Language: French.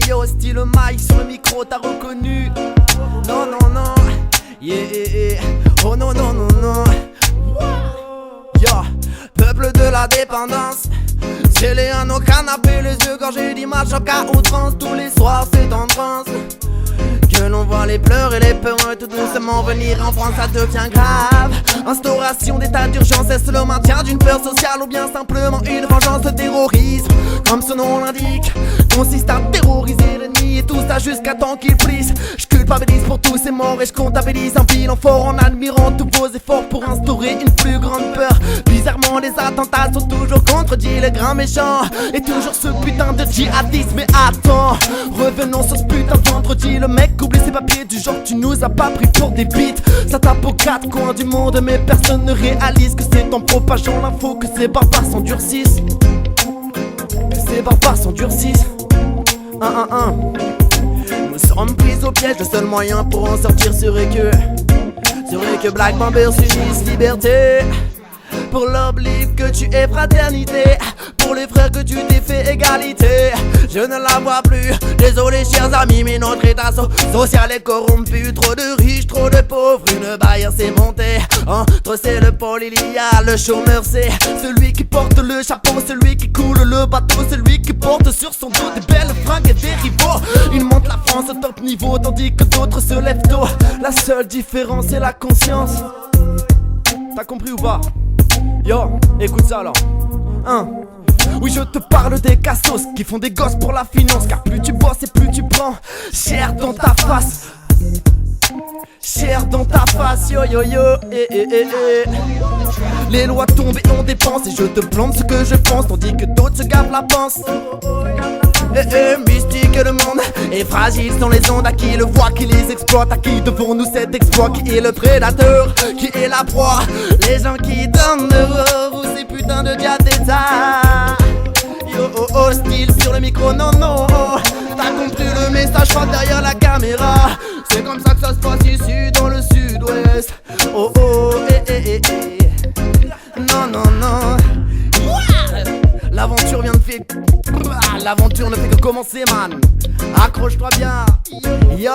yo, style Mike sur le micro, t'as reconnu? Non, non, non, yeah, oh non, non, non, non. Yo, peuple de la dépendance, scellé à nos canapés, les yeux gorgés d'images choc à outrance. Tous les soirs c'est en transe que l'on voit les pleurs et les peurs tout doucement venir en France, ça devient grave. Instauration d'état d'urgence, est-ce le maintien d'une peur sociale ou bien simplement une vengeance? Le terrorisme, comme son nom l'indique, consiste à terroriser l'ennemi et tout ça jusqu'à temps qu'il plisse. Je culpabilise pour tous ces morts et je comptabilise un bilan fort en admirant tous vos efforts pour instaurer une plus grande peur. Bizarrement les attentats sont toujours contredits, les grands méchants et toujours ce putain de djihadisme. Mais attends, revenons sur ce putain de vendredi. Le mec oublie ses papiers du genre tu nous as pas pris pour des bites. Ça tape aux quatre coins du monde mais personne ne réalise que c'est en propageant l'info que ces barbares s'endurcissent. Que ces barbares s'endurcissent. Nous sommes pris au piège, le seul moyen pour en sortir serait que Black Bomber s'unisse. Liberté pour l'oblique que tu es fraternité, pour les frères que tu t'es fait égalité. Je ne la vois plus, désolé chers amis, mais notre état social est corrompu. Trop de riches, trop de pauvres, une barrière s'est montée. Entre c'est le pôle, il y a le chômeur, c'est celui qui porte le chapeau, celui qui coule le bateau, celui qui porte sur son dos des belles fringues et des rivaux. Il monte la France au top niveau, tandis que d'autres se lèvent tôt. La seule différence c'est la conscience. T'as compris ou pas? Yo, écoute ça alors. Oui, je te parle des cassos qui font des gosses pour la finance. Car plus tu bosses et plus tu prends cher dans ta face. Cher dans ta face, yo yo yo, Les lois tombent et on dépense et je te plante ce que je pense, tandis que d'autres se gavent la panse. Mystique le monde est fragile sont les ondes. À qui le voit, qui les exploite? À qui devons-nous cet exploit? Qui est le prédateur? Qui est la proie? Les gens qui donnent de vous ces putains de diatétas. Yo oh oh, style sur le micro, non non. T'as compris le message, pas derrière la caméra. C'est comme ça que ça se passe ici dans le sud-ouest. Oh oh, non non non. L'aventure vient de faire. L'aventure ne fait que commencer, man. Accroche-toi bien. Yo.